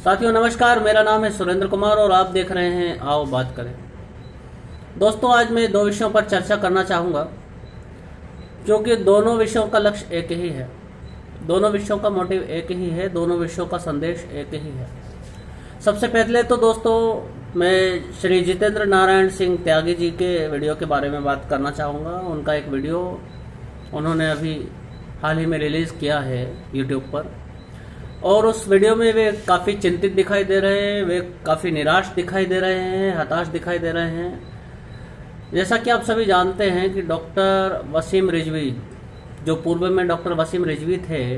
साथियों नमस्कार, मेरा नाम है सुरेंद्र कुमार और आप देख रहे हैं आओ बात करें। दोस्तों, आज मैं दो विषयों पर चर्चा करना चाहूँगा क्योंकि दोनों विषयों का लक्ष्य एक ही है, दोनों विषयों का मोटिव एक ही है, दोनों विषयों का संदेश एक ही है। सबसे पहले तो दोस्तों मैं श्री जितेंद्र नारायण सिंह त्यागी जी के वीडियो के बारे में बात करना चाहूँगा। उनका एक वीडियो उन्होंने अभी हाल ही में रिलीज़ किया है यूट्यूब पर, और उस वीडियो में वे काफ़ी चिंतित दिखाई दे रहे हैं, वे काफ़ी निराश दिखाई दे रहे हैं, हताश दिखाई दे रहे हैं। जैसा कि आप सभी जानते हैं कि डॉक्टर वसीम रिजवी, जो पूर्व में डॉक्टर वसीम रिजवी थे,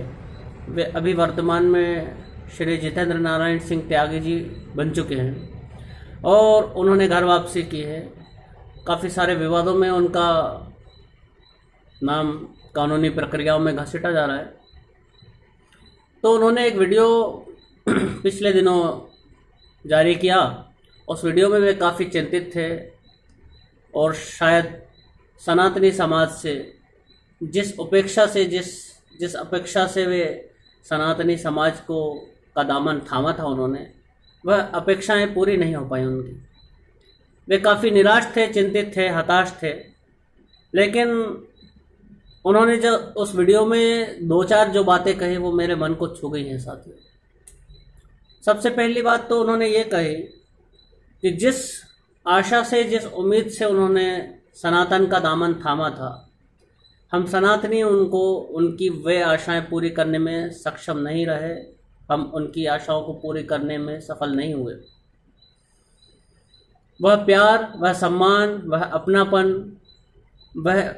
वे अभी वर्तमान में श्री जितेंद्र नारायण सिंह त्यागी जी बन चुके हैं और उन्होंने घर वापसी की है। काफ़ी सारे विवादों में उनका नाम कानूनी प्रक्रियाओं में घसीटा जा रहा है। तो उन्होंने एक वीडियो पिछले दिनों जारी किया। उस वीडियो में वे काफ़ी चिंतित थे और शायद सनातनी समाज से जिस अपेक्षा से वे सनातनी समाज को का दामन थामा था उन्होंने, वह अपेक्षाएं पूरी नहीं हो पाई उनकी। वे काफ़ी निराश थे, चिंतित थे, हताश थे। लेकिन उन्होंने जो उस वीडियो में दो चार जो बातें कही वो मेरे मन को छू गई हैं साथियों। सबसे पहली बात तो उन्होंने ये कही कि जिस आशा से, जिस उम्मीद से उन्होंने सनातन का दामन थामा था, हम सनातनी उनकी वे आशाएं पूरी करने में सक्षम नहीं रहे, हम उनकी आशाओं को पूरी करने में सफल नहीं हुए। वह प्यार, वह सम्मान, वह अपनापन, वह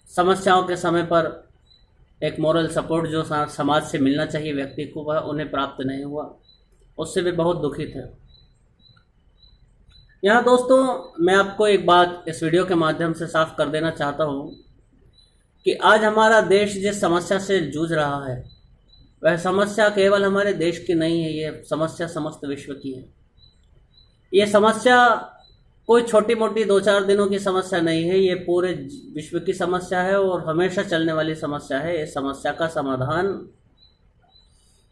समस्याओं के समय पर एक मॉरल सपोर्ट जो समाज से मिलना चाहिए व्यक्ति को, वह उन्हें प्राप्त नहीं हुआ। उससे वे बहुत दुखी थे। यहाँ दोस्तों मैं आपको एक बात इस वीडियो के माध्यम से साफ कर देना चाहता हूँ कि आज हमारा देश जिस समस्या से जूझ रहा है, वह समस्या केवल हमारे देश की नहीं है, ये समस्या समस्त विश्व की है। ये समस्या कोई छोटी मोटी दो चार दिनों की समस्या नहीं है, ये पूरे विश्व की समस्या है और हमेशा चलने वाली समस्या है। इस समस्या का समाधान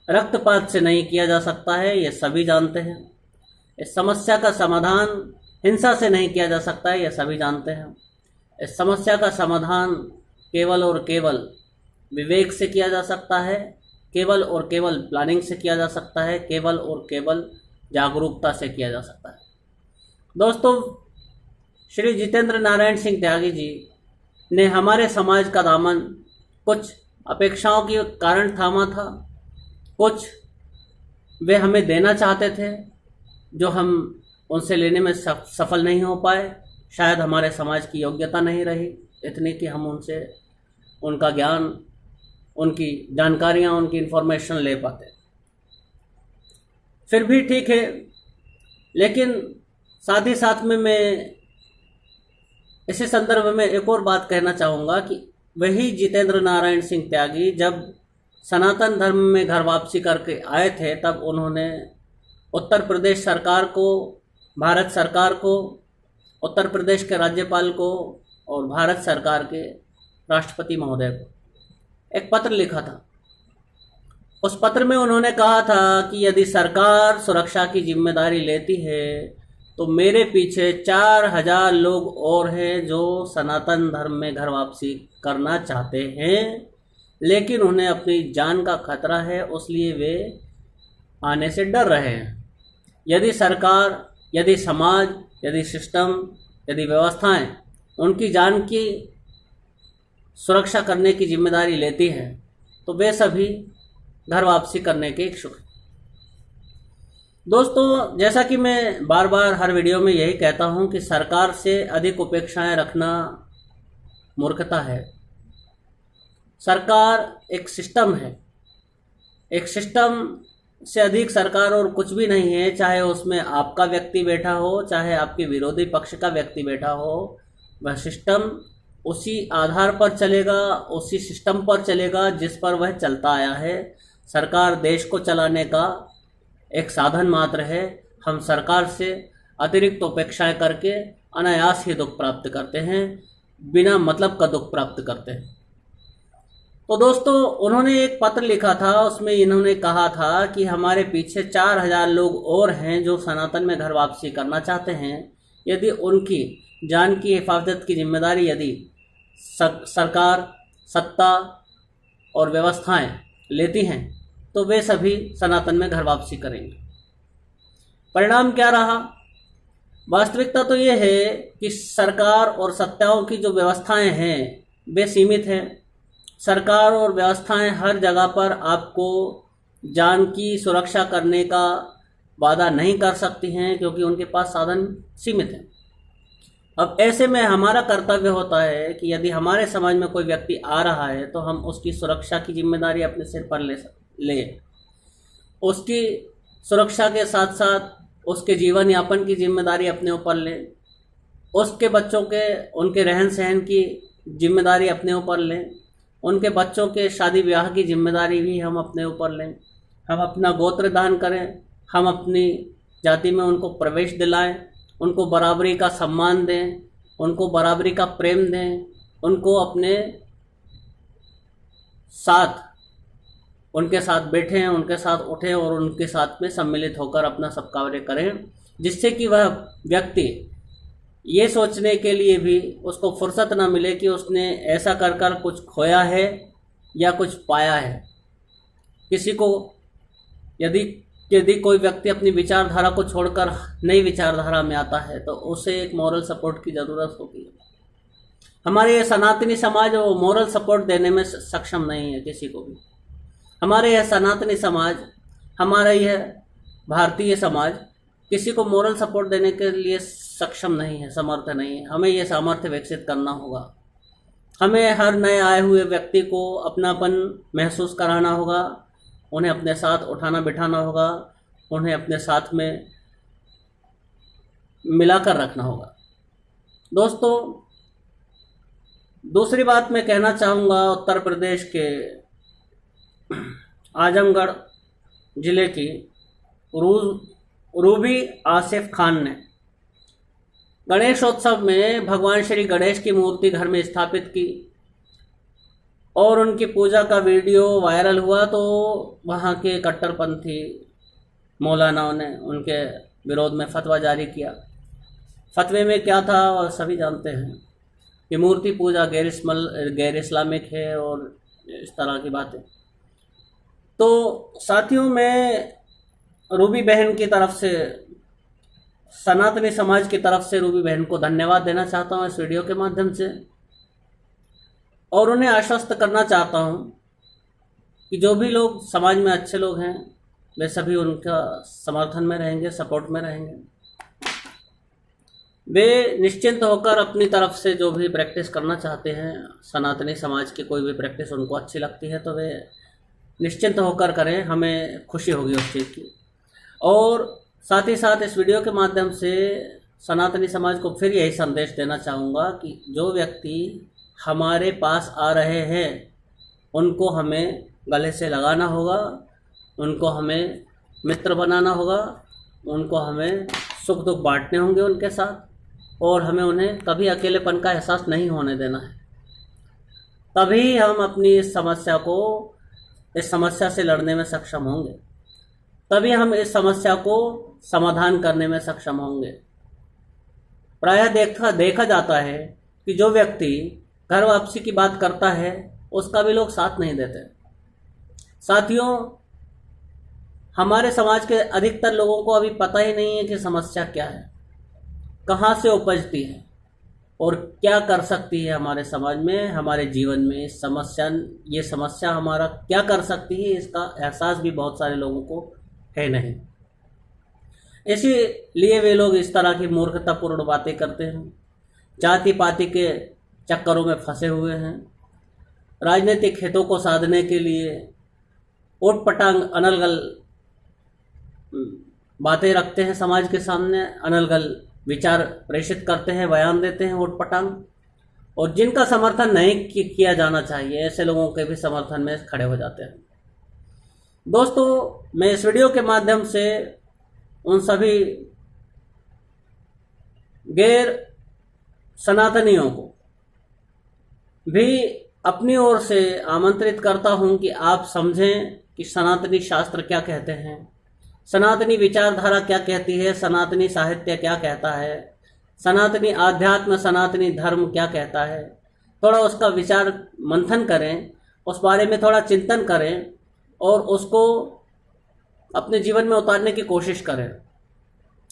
रक्तपात से नहीं किया जा सकता है, ये सभी जानते हैं। इस समस्या का समाधान हिंसा से नहीं किया जा सकता है, ये सभी जानते हैं। इस समस्या का समाधान केवल और केवल विवेक से किया जा सकता है, केवल और केवल प्लानिंग से किया जा सकता है, केवल और केवल जागरूकता से किया जा सकता है। दोस्तों, श्री जितेंद्र नारायण सिंह त्यागी जी ने हमारे समाज का दामन कुछ अपेक्षाओं के कारण थामा था, कुछ वे हमें देना चाहते थे जो हम उनसे लेने में सफल नहीं हो पाए। शायद हमारे समाज की योग्यता नहीं रही इतनी कि हम उनसे उनका ज्ञान, उनकी जानकारियाँ, उनकी इन्फॉर्मेशन ले पाते। फिर भी ठीक है, लेकिन साथ ही साथ में मैं इसी संदर्भ में एक और बात कहना चाहूँगा कि वही जितेंद्र नारायण सिंह त्यागी जब सनातन धर्म में घर वापसी करके आए थे, तब उन्होंने उत्तर प्रदेश सरकार को, भारत सरकार को, उत्तर प्रदेश के राज्यपाल को और भारत सरकार के राष्ट्रपति महोदय को एक पत्र लिखा था। उस पत्र में उन्होंने कहा था कि यदि सरकार सुरक्षा की जिम्मेदारी लेती है तो मेरे पीछे 4000 लोग और हैं जो सनातन धर्म में घर वापसी करना चाहते हैं, लेकिन उन्हें अपनी जान का खतरा है, इसलिए वे आने से डर रहे हैं। यदि सरकार, यदि समाज, यदि सिस्टम, यदि व्यवस्थाएं उनकी जान की सुरक्षा करने की जिम्मेदारी लेती हैं तो वे सभी घर वापसी करने के इच्छुक हैं। दोस्तों, जैसा कि मैं बार बार हर वीडियो में यही कहता हूं कि सरकार से अधिक अपेक्षाएं रखना मूर्खता है। सरकार एक सिस्टम है, एक सिस्टम से अधिक सरकार और कुछ भी नहीं है। चाहे उसमें आपका व्यक्ति बैठा हो, चाहे आपके विरोधी पक्ष का व्यक्ति बैठा हो, वह सिस्टम उसी आधार पर चलेगा, उसी सिस्टम पर चलेगा जिस पर वह चलता आया है। सरकार देश को चलाने का एक साधन मात्र है। हम सरकार से अतिरिक्त अपेक्षाएं करके अनायास ही दुख प्राप्त करते हैं, बिना मतलब का दुख प्राप्त करते हैं। तो दोस्तों उन्होंने एक पत्र लिखा था, उसमें इन्होंने कहा था कि हमारे पीछे 4,000 लोग और हैं जो सनातन में घर वापसी करना चाहते हैं। यदि उनकी जान की हिफाजत की जिम्मेदारी यदि सरकार, सत्ता और व्यवस्थाएं लेती हैं तो वे सभी सनातन में घर वापसी करेंगे। परिणाम क्या रहा? वास्तविकता तो ये है कि सरकार और सत्ताओं की जो व्यवस्थाएं हैं वे सीमित हैं। सरकार और व्यवस्थाएं हर जगह पर आपको जान की सुरक्षा करने का वादा नहीं कर सकती हैं, क्योंकि उनके पास साधन सीमित हैं। अब ऐसे में हमारा कर्तव्य होता है कि यदि हमारे समाज में कोई व्यक्ति आ रहा है तो हम उसकी सुरक्षा की जिम्मेदारी अपने सिर पर ले उसकी सुरक्षा के साथ साथ उसके जीवन यापन की जिम्मेदारी अपने ऊपर लें, उसके बच्चों के उनके रहन सहन की जिम्मेदारी अपने ऊपर लें, उनके बच्चों के शादी ब्याह की जिम्मेदारी भी हम अपने ऊपर लें, हम अपना गोत्र दान करें, हम अपनी जाति में उनको प्रवेश दिलाएं, उनको बराबरी का सम्मान दें, उनको बराबरी का प्रेम दें, उनको अपने साथ उनके साथ बैठें, उनके साथ उठें और उनके साथ में सम्मिलित होकर अपना सब कार्य करें, जिससे कि वह व्यक्ति ये सोचने के लिए भी उसको फुर्सत ना मिले कि उसने ऐसा कर कर कुछ खोया है या कुछ पाया है। किसी को यदि कोई व्यक्ति अपनी विचारधारा को छोड़कर नई विचारधारा में आता है तो उसे एक मॉरल सपोर्ट की ज़रूरत होती है। हमारे ये सनातनी समाज वो मॉरल सपोर्ट देने में सक्षम नहीं है किसी को भी। हमारे यह सनातनी समाज, हमारा यह भारतीय समाज किसी को मॉरल सपोर्ट देने के लिए सक्षम नहीं है, समर्थ नहीं है। हमें यह सामर्थ्य विकसित करना होगा। हमें हर नए आए हुए व्यक्ति को अपनापन महसूस कराना होगा, उन्हें अपने साथ उठाना बिठाना होगा, उन्हें अपने साथ में मिलाकर रखना होगा। दोस्तों, दूसरी बात मैं कहना चाहूँगा, उत्तर प्रदेश के आजमगढ़ जिले की रूबी आसिफ खान ने गणेशोत्सव में भगवान श्री गणेश की मूर्ति घर में स्थापित की और उनकी पूजा का वीडियो वायरल हुआ तो वहाँ के कट्टरपंथी मौलानाओं ने उनके विरोध में फतवा जारी किया। फतवे में क्या था और सभी जानते हैं कि मूर्ति पूजा गैर इस्लामिक है और इस तरह की बातें। तो साथियों, मैं रूबी बहन की तरफ से, सनातनी समाज की तरफ से रूबी बहन को धन्यवाद देना चाहता हूँ इस वीडियो के माध्यम से, और उन्हें आश्वस्त करना चाहता हूँ कि जो भी लोग समाज में अच्छे लोग हैं वे सभी उनका समर्थन में रहेंगे, सपोर्ट में रहेंगे। वे निश्चिंत होकर अपनी तरफ से जो भी प्रैक्टिस करना चाहते हैं, सनातनी समाज की कोई भी प्रैक्टिस उनको अच्छी लगती है तो वे निश्चिंत होकर करें, हमें खुशी होगी उस चीज़ की। और साथ ही साथ इस वीडियो के माध्यम से सनातनी समाज को फिर यही संदेश देना चाहूँगा कि जो व्यक्ति हमारे पास आ रहे हैं उनको हमें गले से लगाना होगा, उनको हमें मित्र बनाना होगा, उनको हमें सुख दुख बांटने होंगे उनके साथ, और हमें उन्हें कभी अकेलेपन का एहसास नहीं होने देना है। तभी हम अपनी इस समस्या से लड़ने में सक्षम होंगे, तभी हम इस समस्या को समाधान करने में सक्षम होंगे। प्रायः देखा जाता है कि जो व्यक्ति घर वापसी की बात करता है उसका भी लोग साथ नहीं देते। साथियों, हमारे समाज के अधिकतर लोगों को अभी पता ही नहीं है कि समस्या क्या है, कहाँ से उपजती है और क्या कर सकती है हमारे समाज में, हमारे जीवन में। ये समस्या हमारा क्या कर सकती है इसका एहसास भी बहुत सारे लोगों को है नहीं। इसीलिए वे लोग इस तरह की मूर्खतापूर्ण बातें करते हैं, जाति पाति के चक्करों में फंसे हुए हैं, राजनीतिक हितों को साधने के लिए ओटपटांग अनलगल बातें रखते हैं समाज के सामने, अनलगल विचार प्रेषित करते हैं, बयान देते हैं ओटपटांग, और जिनका समर्थन नहीं किया जाना चाहिए ऐसे लोगों के भी समर्थन में खड़े हो जाते हैं। दोस्तों, मैं इस वीडियो के माध्यम से उन सभी गैर सनातनियों को भी अपनी ओर से आमंत्रित करता हूं कि आप समझें कि सनातनी शास्त्र क्या कहते हैं, सनातनी विचारधारा क्या कहती है, सनातनी साहित्य क्या कहता है, सनातनी आध्यात्म, सनातनी धर्म क्या कहता है। थोड़ा उसका विचार मंथन करें, उस बारे में थोड़ा चिंतन करें और उसको अपने जीवन में उतारने की कोशिश करें।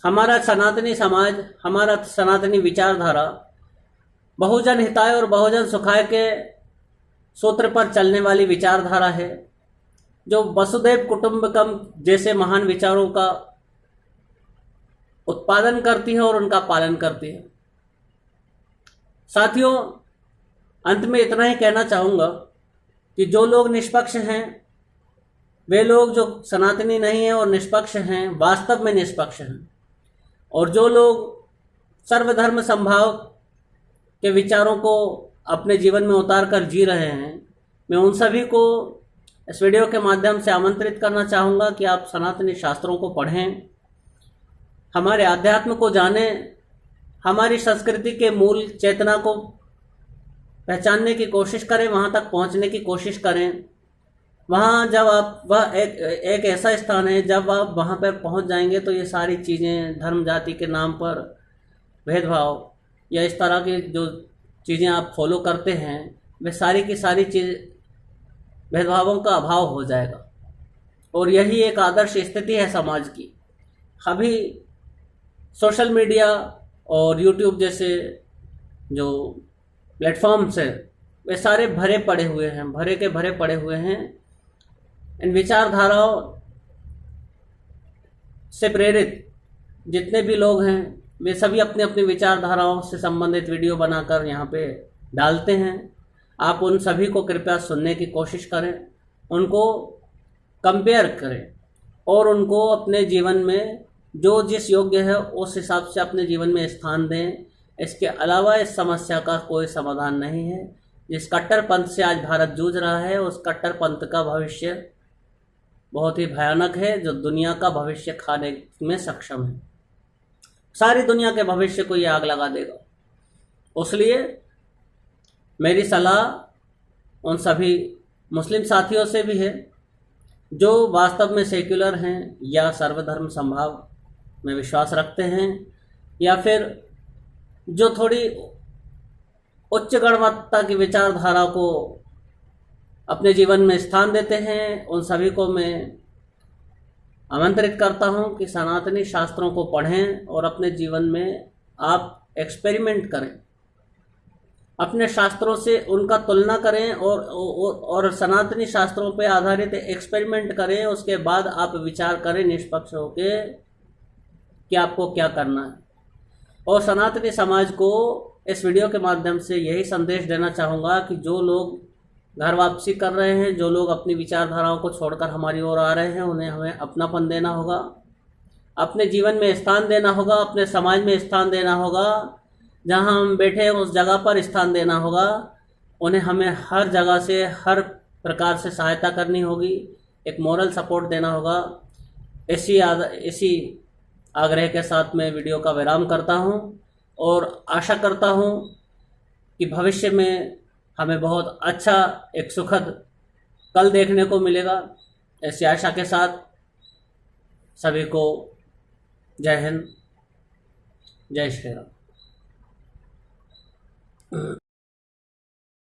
हमारा सनातनी समाज, हमारा सनातनी विचारधारा बहुजन हिताय और बहुजन सुखाय के सूत्र पर चलने वाली विचारधारा है, जो वसुधैव कुटुंबकम जैसे महान विचारों का उत्पादन करती है और उनका पालन करती है। साथियों, अंत में इतना ही कहना चाहूँगा कि जो लोग निष्पक्ष हैं, वे लोग जो सनातनी नहीं हैं और निष्पक्ष हैं, वास्तव में निष्पक्ष हैं, और जो लोग सर्वधर्म समभाव के विचारों को अपने जीवन में उतार कर जी रहे हैं, मैं उन सभी को इस वीडियो के माध्यम से आमंत्रित करना चाहूँगा कि आप सनातनी शास्त्रों को पढ़ें, हमारे आध्यात्म को जानें, हमारी संस्कृति के मूल चेतना को पहचानने की कोशिश करें, वहाँ तक पहुँचने की कोशिश करें। वहाँ जब आप, वह एक ऐसा स्थान है, जब आप वहाँ पर पहुँच जाएंगे तो ये सारी चीज़ें, धर्म जाति के नाम पर भेदभाव या इस तरह की जो चीज़ें आप फॉलो करते हैं, वे सारी की सारी चीज़ भेदभावों का अभाव हो जाएगा। और यही एक आदर्श स्थिति है समाज की। अभी सोशल मीडिया और यूट्यूब जैसे जो प्लेटफॉर्म्स हैं, वे सारे भरे पड़े हुए हैं, भरे के भरे पड़े हुए हैं। इन विचारधाराओं से प्रेरित जितने भी लोग हैं, वे सभी अपनी अपनी विचारधाराओं से संबंधित वीडियो बनाकर यहाँ पे डालते हैं। आप उन सभी को कृपया सुनने की कोशिश करें, उनको कंपेयर करें और उनको अपने जीवन में जो जिस योग्य है उस हिसाब से अपने जीवन में स्थान दें। इसके अलावा इस समस्या का कोई समाधान नहीं है। जिस कट्टरपंथ से आज भारत जूझ रहा है, उस कट्टरपंथ का भविष्य बहुत ही भयानक है, जो दुनिया का भविष्य खाने में सक्षम है। सारी दुनिया के भविष्य को ये आग लगा देगा। इसलिए मेरी सलाह उन सभी मुस्लिम साथियों से भी है जो वास्तव में सेक्युलर हैं या सर्वधर्म समभाव में विश्वास रखते हैं, या फिर जो थोड़ी उच्च गुणवत्ता की विचारधारा को अपने जीवन में स्थान देते हैं, उन सभी को मैं आमंत्रित करता हूं कि सनातनी शास्त्रों को पढ़ें और अपने जीवन में आप एक्सपेरिमेंट करें, अपने शास्त्रों से उनका तुलना करें और सनातनी शास्त्रों पर आधारित एक्सपेरिमेंट करें। उसके बाद आप विचार करें निष्पक्ष होकर कि आपको क्या करना है। और सनातनी समाज को इस वीडियो के माध्यम से यही संदेश देना चाहूँगा कि जो लोग घर वापसी कर रहे हैं, जो लोग अपनी विचारधाराओं को छोड़कर हमारी ओर आ रहे हैं, उन्हें हमें अपनापन देना होगा, अपने जीवन में स्थान देना होगा, अपने समाज में स्थान देना होगा। जहां हम बैठे हैं उस जगह पर स्थान देना होगा। उन्हें हमें हर जगह से, हर प्रकार से सहायता करनी होगी, एक मोरल सपोर्ट देना होगा। इसी आग्रह के साथ मैं वीडियो का विराम करता हूं और आशा करता हूं कि भविष्य में हमें बहुत अच्छा एक सुखद कल देखने को मिलेगा। ऐसी आशा के साथ सभी को जय हिंद, जय श्री राम।